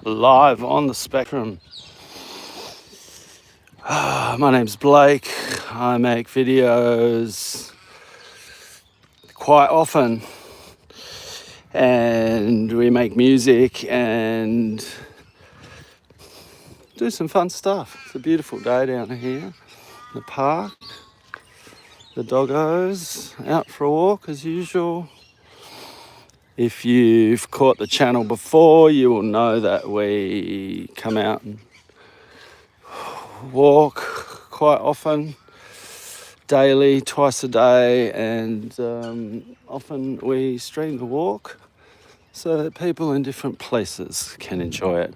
live on the spectrum. My name's Blake. I make videos quite often, and we make music and do some fun stuff. It's a beautiful day down here in the park. The doggos out for a walk as usual. If you've caught the channel before, you will know that we come out and walk quite often, daily, twice a day, and often we stream the walk so that people in different places can enjoy it.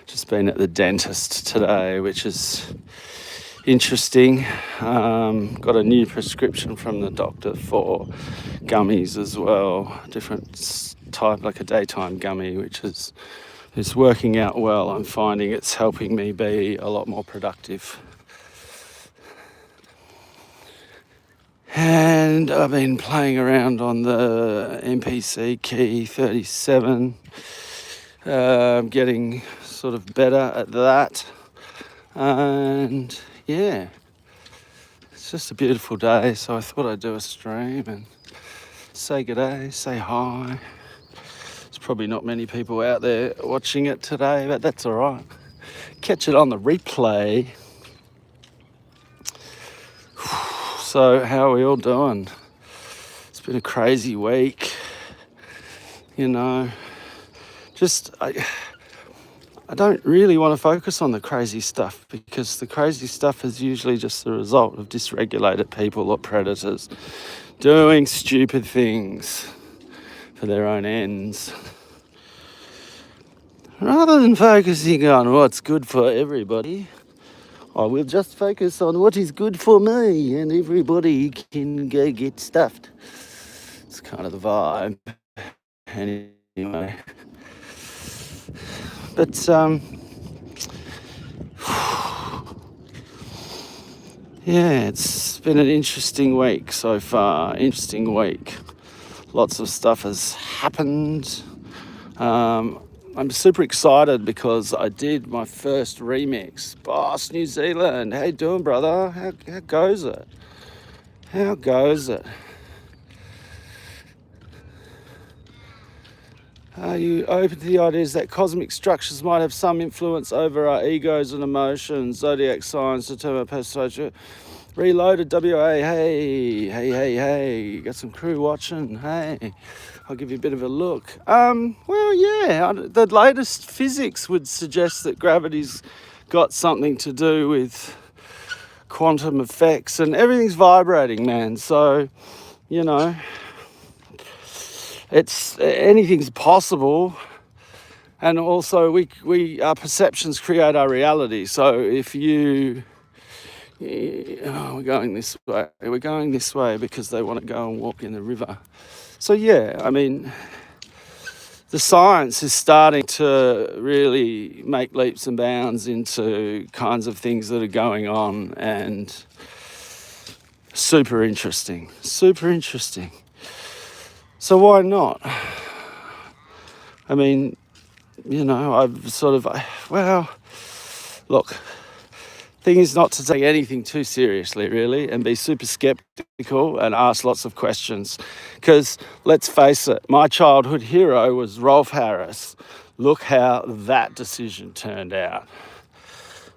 Just been at the dentist today, which is interesting. Got a new prescription from the doctor for gummies as well, different type, like a daytime gummy, which is working out well. I'm finding it's helping me be a lot more productive. And I've been playing around on the MPC Key 37, getting sort of better at that. And yeah, it's just a beautiful day, so I thought I'd do a stream and say good day, say hi. There's probably not many people out there watching it today, but that's all right. Catch it on the replay. So how are we all doing? It's been a crazy week, you know. I don't really want to focus on the crazy stuff, because the crazy stuff is usually just the result of dysregulated people or predators doing stupid things for their own ends, rather than focusing on what's good for everybody. I will just focus on what is good for me, and everybody can go get stuffed. It's kind of the vibe. Anyway. But, yeah, it's been an interesting week so far. Interesting week. Lots of stuff has happened. I'm super excited because I did my first remix. Boss, New Zealand. How you doing, brother? How goes it? How goes it? Are you open to the ideas that cosmic structures might have some influence over our egos and emotions? Zodiac signs determine personality. Reloaded WA. Hey. Got some crew watching. Hey. I'll give you a bit of a look. Well, yeah, the latest physics would suggest that gravity's got something to do with quantum effects, and everything's vibrating, man. So, you know, anything's possible. And also our perceptions create our reality. So if we're going this way because they want to go and walk in the river. So yeah, I mean, the science is starting to really make leaps and bounds into kinds of things that are going on, and super interesting. So why not? I mean, you know, look, thing is not to take anything too seriously, really, and be super skeptical and ask lots of questions. Because let's face it, my childhood hero was Rolf Harris. Look how that decision turned out.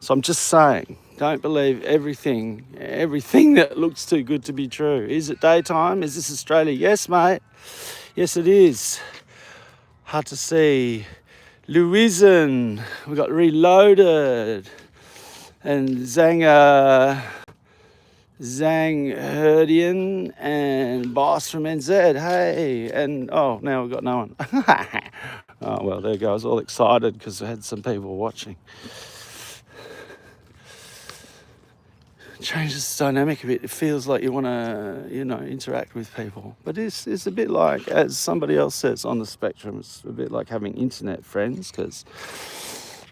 So I'm just saying, don't believe everything that looks too good to be true. Is it daytime? Is this Australia? Yes, mate. Yes, it is. Hard to see. Louisen, we got Reloaded, and Zang Herdian, and Boss from NZ. Hey, and now we've got no one. Oh well, there you go. I was all excited because I had some people watching. Changes the dynamic a bit. It feels like you want to, interact with people. But it's a bit like, as somebody else says on the spectrum, it's a bit like having internet friends, because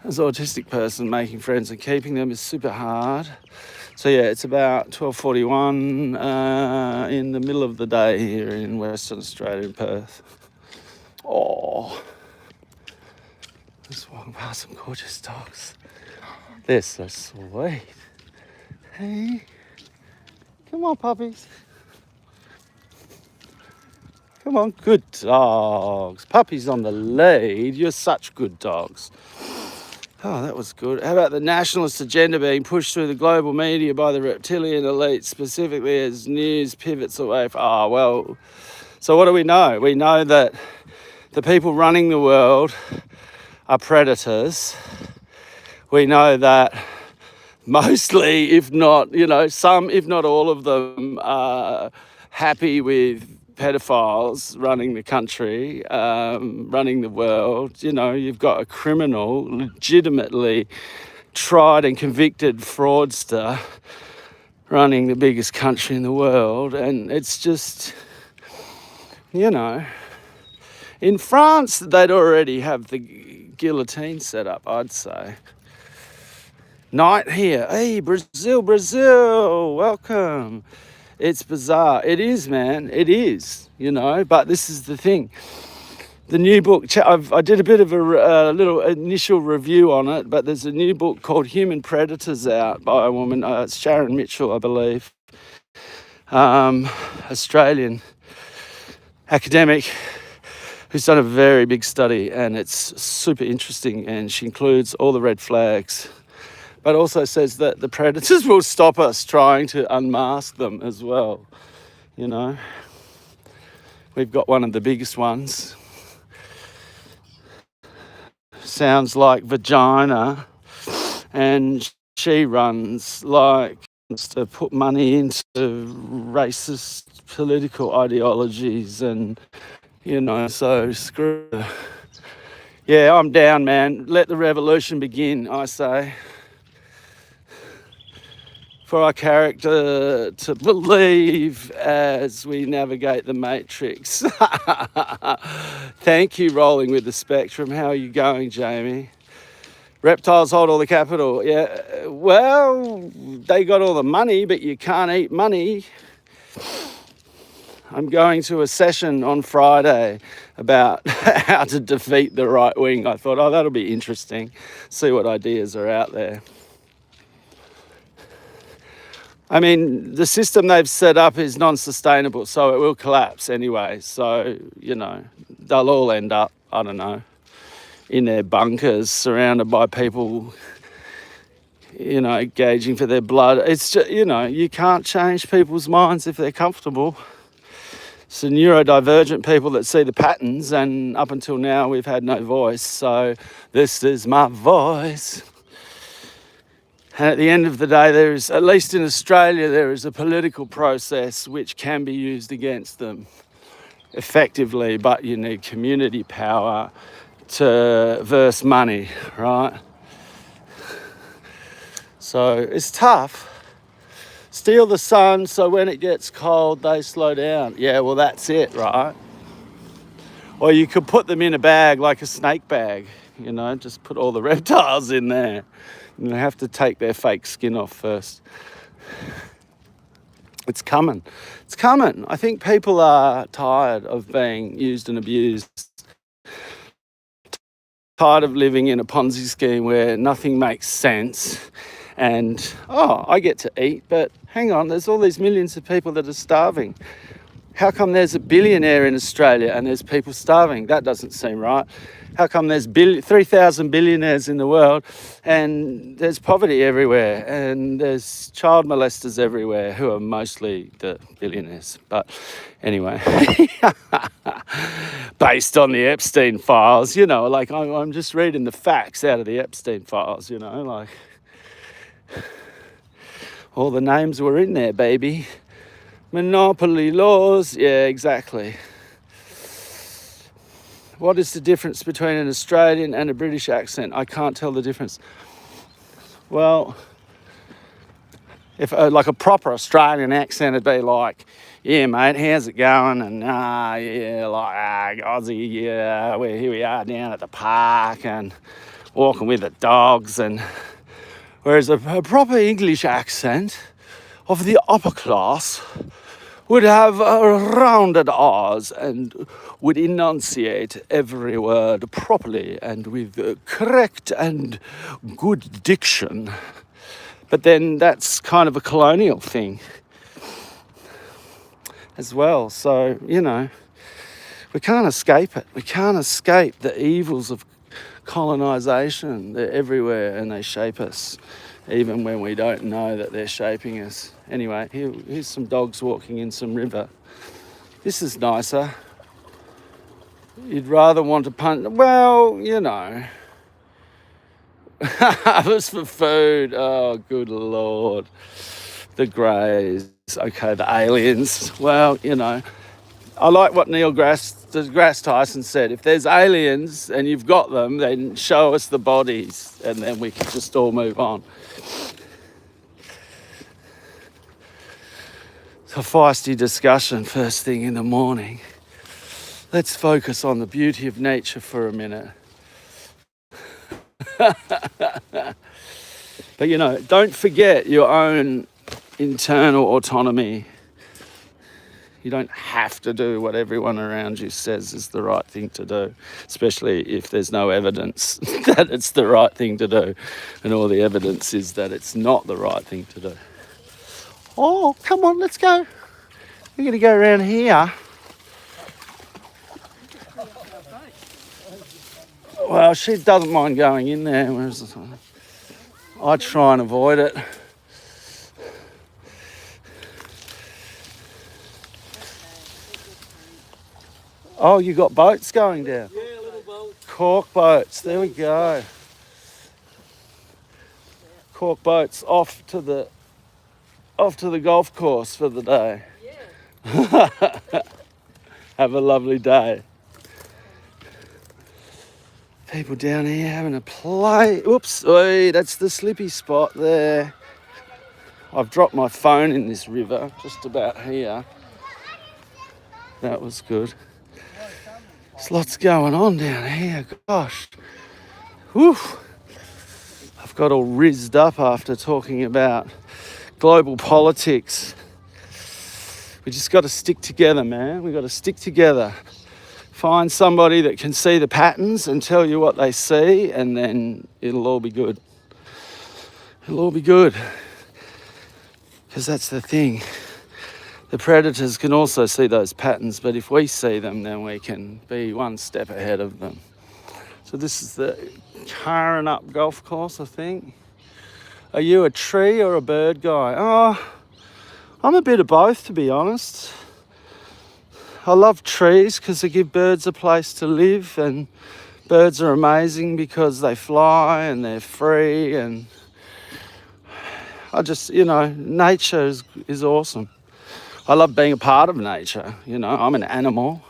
as an autistic person, making friends and keeping them is super hard. So yeah, it's about 12:41 in the middle of the day here in Western Australia, in Perth. Oh, Just walking past some gorgeous dogs. They're so sweet. Hey, come on, puppies. Come on, good dogs. Puppies on the lead. You're such good dogs. Oh, that was good. How about the nationalist agenda being pushed through the global media by the reptilian elite, specifically as news pivots away from... Oh, well, so what do we know? We know that the people running the world are predators. We know that mostly, if not, some, if not all of them, are happy with pedophiles running the country, running the world. You've got a criminal, legitimately tried and convicted fraudster running the biggest country in the world. And it's just, in France, they'd already have the guillotine set up, I'd say. Night here. Hey, Brazil, welcome. It's bizarre. It is, man. It is, but this is the thing. The new book, I did a bit of a little initial review on it, but there's a new book called Human Predators out by a woman, it's Sharon Mitchell, I believe, Australian academic who's done a very big study, and it's super interesting, and she includes all the red flags, but also says that the predators will stop us trying to unmask them as well. We've got one of the biggest ones. Sounds like vagina, and she runs to put money into racist political ideologies, and so screw her. Yeah, I'm down, man. Let the revolution begin, I say. For our character to believe as we navigate the matrix. Thank you, Rolling with the Spectrum. How are you going, Jamie? Reptiles hold all the capital. Yeah, well, they got all the money, but you can't eat money. I'm going to a session on Friday about how to defeat the right wing. I thought, that'll be interesting. See what ideas are out there. I mean, the system they've set up is non-sustainable, so it will collapse anyway. So, they'll all end up, I don't know, in their bunkers, surrounded by people, gauging for their blood. It's just, you can't change people's minds if they're comfortable. It's the neurodivergent people that see the patterns, and up until now we've had no voice. So this is my voice. And at the end of the day, there is, at least in Australia, there is a political process which can be used against them effectively, but you need community power versus money, right? So it's tough. Steal the sun so when it gets cold, they slow down. Yeah, well, that's it, right? Or you could put them in a bag, like a snake bag, just put all the reptiles in there. And they have to take their fake skin off first. It's coming. It's coming. I think people are tired of being used and abused. Tired of living in a Ponzi scheme where nothing makes sense. And, I get to eat, but hang on, there's all these millions of people that are starving. How come there's a billionaire in Australia and there's people starving? That doesn't seem right. How come there's 3,000 billionaires in the world and there's poverty everywhere and there's child molesters everywhere who are mostly the billionaires? But anyway, based on the Epstein files, I'm just reading the facts out of the Epstein files, all the names were in there, baby. Monopoly laws, yeah, exactly. What is the difference between an Australian and a British accent? I can't tell the difference. Well, if like a proper Australian accent would be like, yeah, mate, how's it going? And Aussie, yeah, here we are down at the park and walking with the dogs. And whereas a proper English accent of the upper class would have rounded R's and would enunciate every word properly and with correct and good diction. But then that's kind of a colonial thing as well. So, you know, we can't escape it. We can't escape the evils of colonisation. They're everywhere and they shape us, even when we don't know that they're shaping us. Anyway, here's some dogs walking in some river. This is nicer. You'd rather want to punt. Well, you know. Harvest for food. Oh, good Lord. The greys. Okay, the aliens. Well, you know. I like what Neil deGrasse Tyson said. If there's aliens and you've got them, then show us the bodies and then we can just all move on. It's a feisty discussion first thing in the morning. Let's focus on the beauty of nature for a minute. But, you know, don't forget your own internal autonomy. You don't have to do what everyone around you says is the right thing to do, especially if there's no evidence that it's the right thing to do, and all the evidence is that it's not the right thing to do. Oh, come on, let's go. We're going to go around here. Well, she doesn't mind going in there, whereas I try and avoid it. Oh, you got boats going down? Yeah, little boat. Cork boats, there we go. Cork boats off to the golf course for the day. Yeah. Have a lovely day. People down here having a play. Oops, oi, that's the slippy spot there. I've dropped my phone in this river, just about here. That was good. There's lots going on down here, gosh. Whew. I've got all rizzed up after talking about global politics. We just got to stick together, man. We got to stick together. Find somebody that can see the patterns and tell you what they see, and then it'll all be good. It'll all be good. Because that's the thing. The predators can also see those patterns, but if we see them, then we can be one step ahead of them. So this is the Karrinyup golf course, I think. Are you a tree or a bird guy? Oh, I'm a bit of both, to be honest. I love trees because they give birds a place to live, and birds are amazing because they fly and they're free, and I just, you know, nature is awesome. I love being a part of nature. You know, I'm an animal.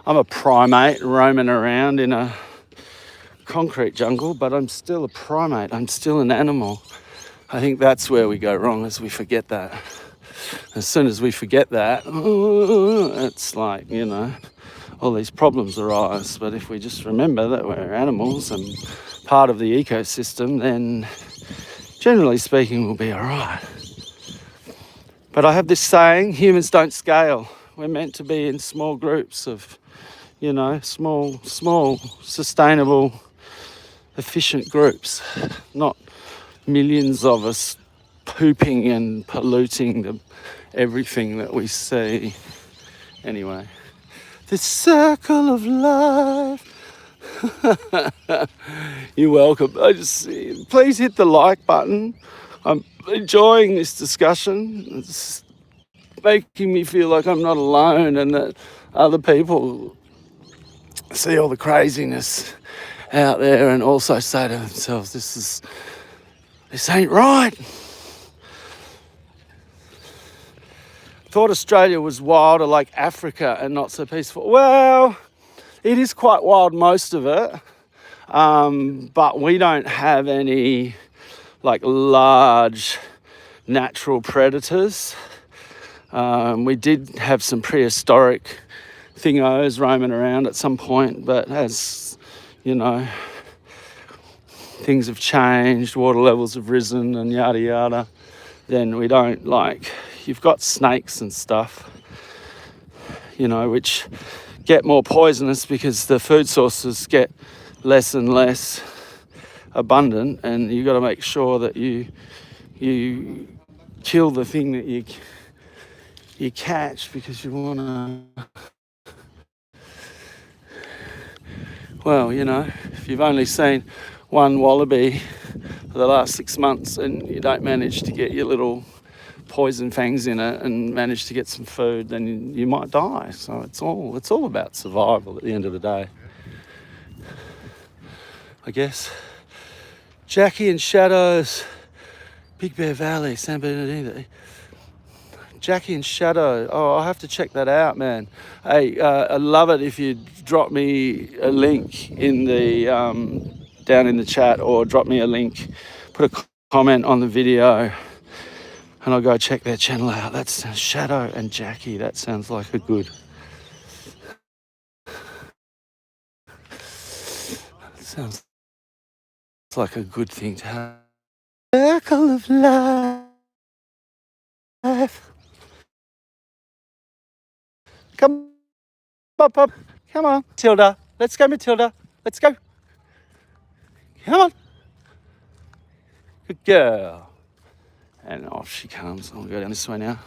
I'm a primate roaming around in a concrete jungle, but I'm still a primate. I'm still an animal. I think that's where we go wrong, is we forget that. As soon as we forget that, it's like, you know, all these problems arise. But if we just remember that we're animals and part of the ecosystem, then generally speaking, we'll be all right. But I have this saying, humans don't scale. We're meant to be in small groups of, you know, small, sustainable, efficient groups, not millions of us pooping and polluting everything that we see. Anyway, this circle of life. You're welcome. Please hit the like button. I'm enjoying this discussion. It's making me feel like I'm not alone, and that other people see all the craziness out there and also say to themselves, this ain't right. Thought Australia was wilder like Africa and not so peaceful. Well, it is quite wild, most of it, but we don't have any like large natural predators. We did have some prehistoric thingos roaming around at some point, but as you know, things have changed, water levels have risen and yada yada, then we don't, like, you've got snakes and stuff, which get more poisonous because the food sources get less and less abundant, and you've got to make sure that you kill the thing that you catch, because you want to, well, if you've only seen one wallaby for the last 6 months and you don't manage to get your little poison fangs in it and manage to get some food, then you might die. So it's all about survival at the end of the day, I guess. Jackie and Shadows, Big Bear Valley, San Bernardino. Jackie and Shadow. Oh, I'll have to check that out, man. Hey, I'd love it if you drop me a link in the down in the chat, or drop me a link, put a comment on the video, and I'll go check their channel out. That's Shadow and Jackie. That sounds like a good. Sounds like a good thing to have. Circle of life. Come up. Come on, Tilda. Let's go, Matilda. Let's go. Come on. Good girl. And off she comes. I'll go down this way now.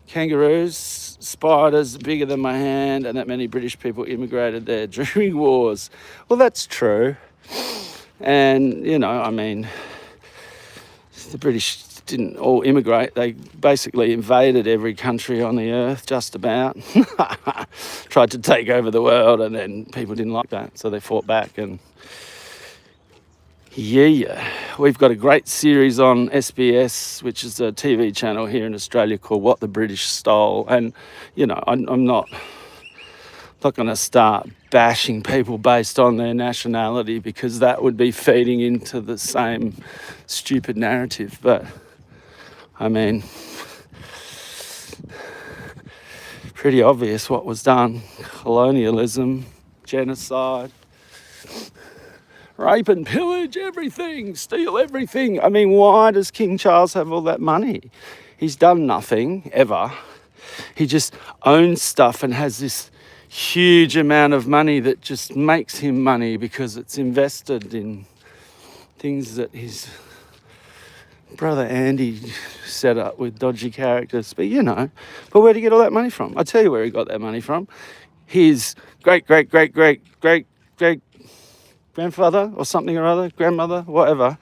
Kangaroos, spiders bigger than my hand, and that many British people immigrated there during wars. Well, that's true. And, the British didn't all immigrate. They basically invaded every country on the earth, just about. Tried to take over the world, and then people didn't like that, so they fought back. And yeah, we've got a great series on SBS, which is a TV channel here in Australia, called What the British Stole. And, I'm not going to start bashing people based on their nationality, because that would be feeding into the same stupid narrative. But pretty obvious what was done. Colonialism, genocide, rape and pillage everything, steal everything. Why does King Charles have all that money? He's done nothing, ever. He just owns stuff and has this huge amount of money that just makes him money because it's invested in things that his brother Andy set up with dodgy characters. But where did he get all that money from? I'll tell you where he got that money from. His great grandfather or something or other, grandmother, whatever,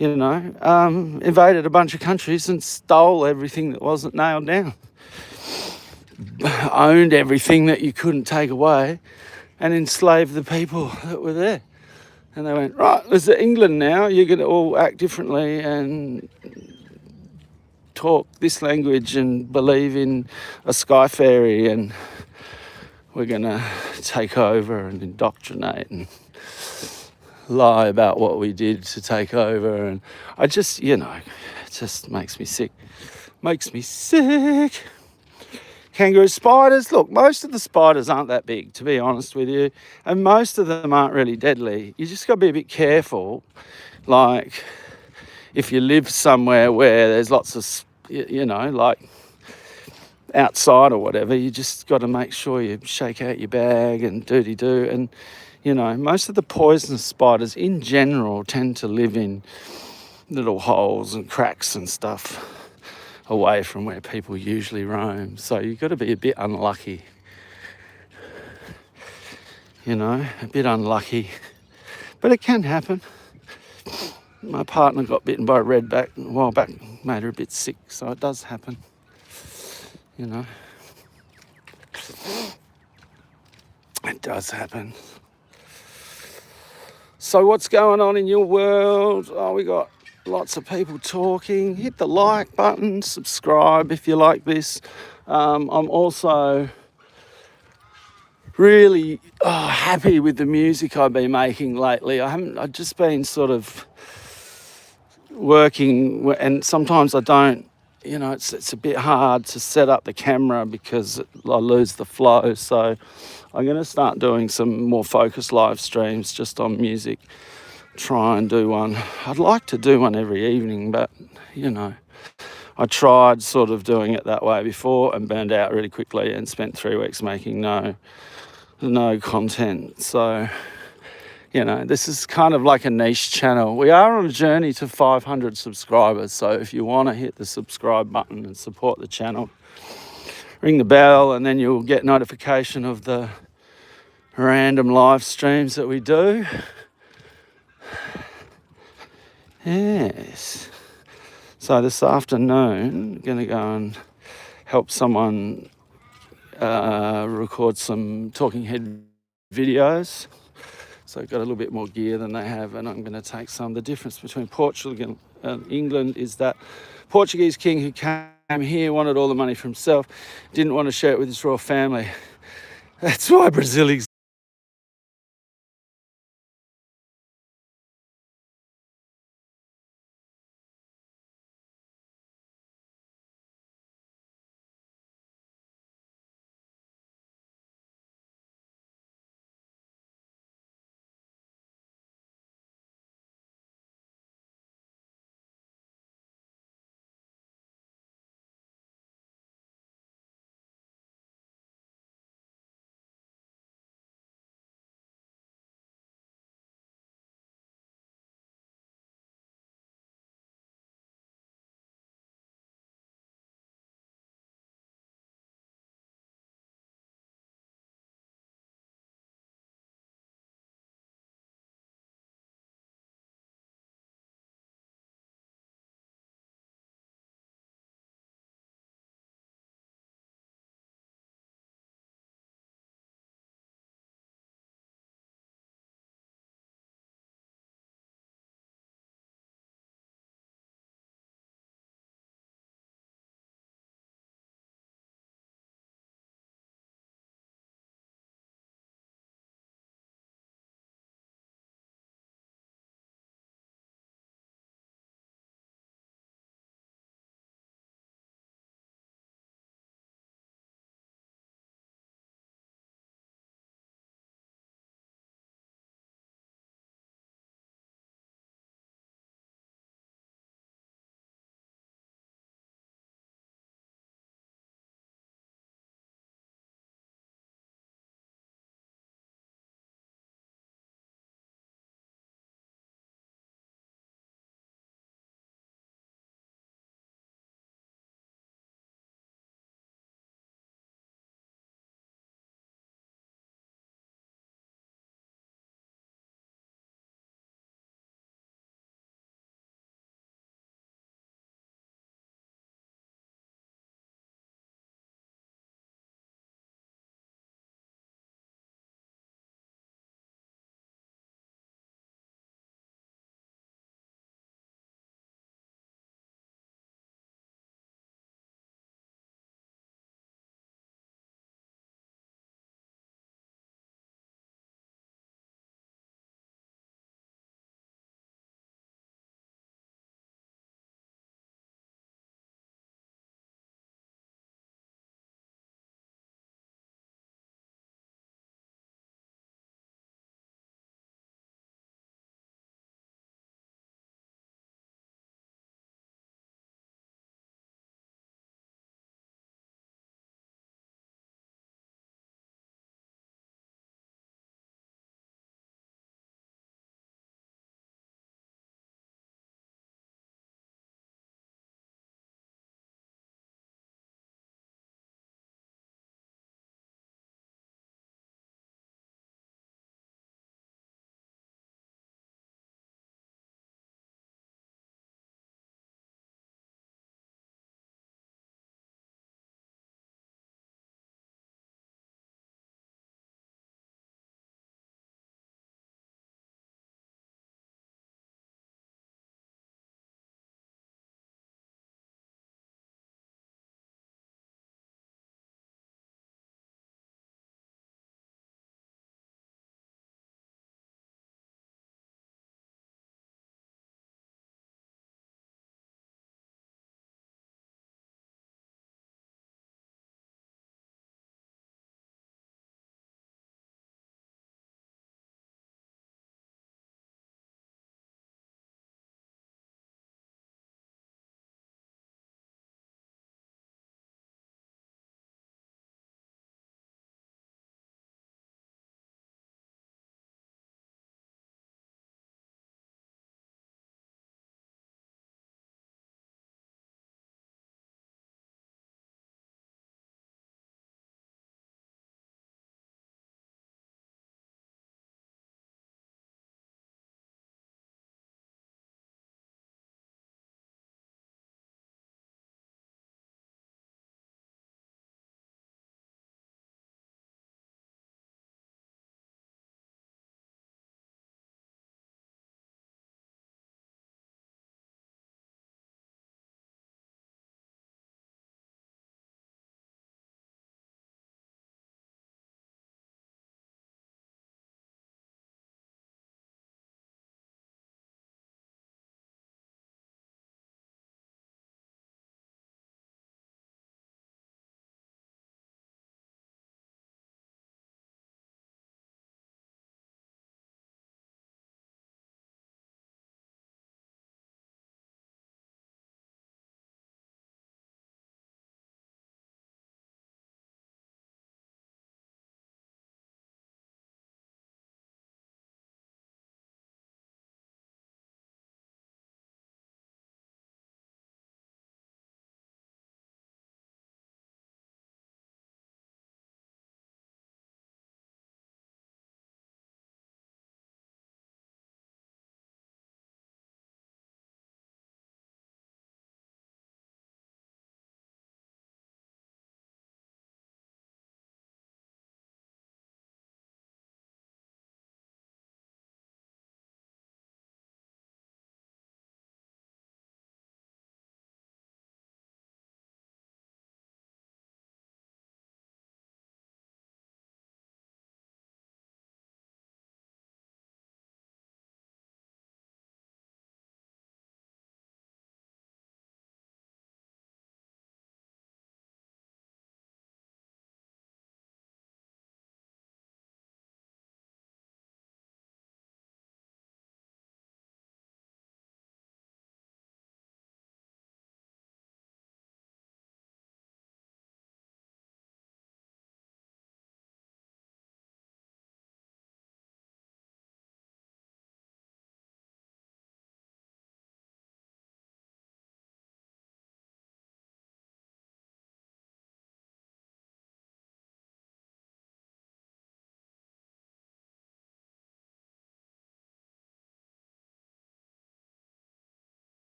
invaded a bunch of countries and stole everything that wasn't nailed down. Owned everything that you couldn't take away, and enslaved the people that were there. And they went, right, this is England now, you're going to all act differently and talk this language and believe in a sky fairy, and we're going to take over and indoctrinate and lie about what we did to take over. And I just, it just makes me sick. Kangaroo spiders. Look, most of the spiders aren't that big, to be honest with you. And most of them aren't really deadly. You just got to be a bit careful. Like, if you live somewhere where there's lots of, like outside or whatever, you just got to make sure you shake out your bag and doody-doo. And, most of the poisonous spiders in general tend to live in little holes and cracks and stuff, away from where people usually roam. So you've got to be a bit unlucky. A bit unlucky. But it can happen. My partner got bitten by a redback a while back, made her a bit sick, so it does happen. It does happen. So what's going on in your world? Oh, we got lots of people talking. Hit the like button, subscribe if you like this. I'm also really happy with the music I've been making lately. I've just been sort of working, and sometimes I don't, it's a bit hard to set up the camera because I lose the flow. So I'm going to start doing some more focused live streams just on music. Try and do one. I'd like to do one every evening, but I tried sort of doing it that way before and burned out really quickly and spent 3 weeks making no content. So, you know, this is kind of like a niche channel. We are on a journey to 500 subscribers. So if you want to hit the subscribe button and support the channel, ring the bell, and then you'll get notification of the random live streams that we do. Yes. So this afternoon, I'm going to go and help someone record some talking head videos. So I've got a little bit more gear than they have, and I'm going to take some. The difference between Portugal and England is that Portuguese king who came here wanted all the money for himself, didn't want to share it with his royal family. That's why Brazil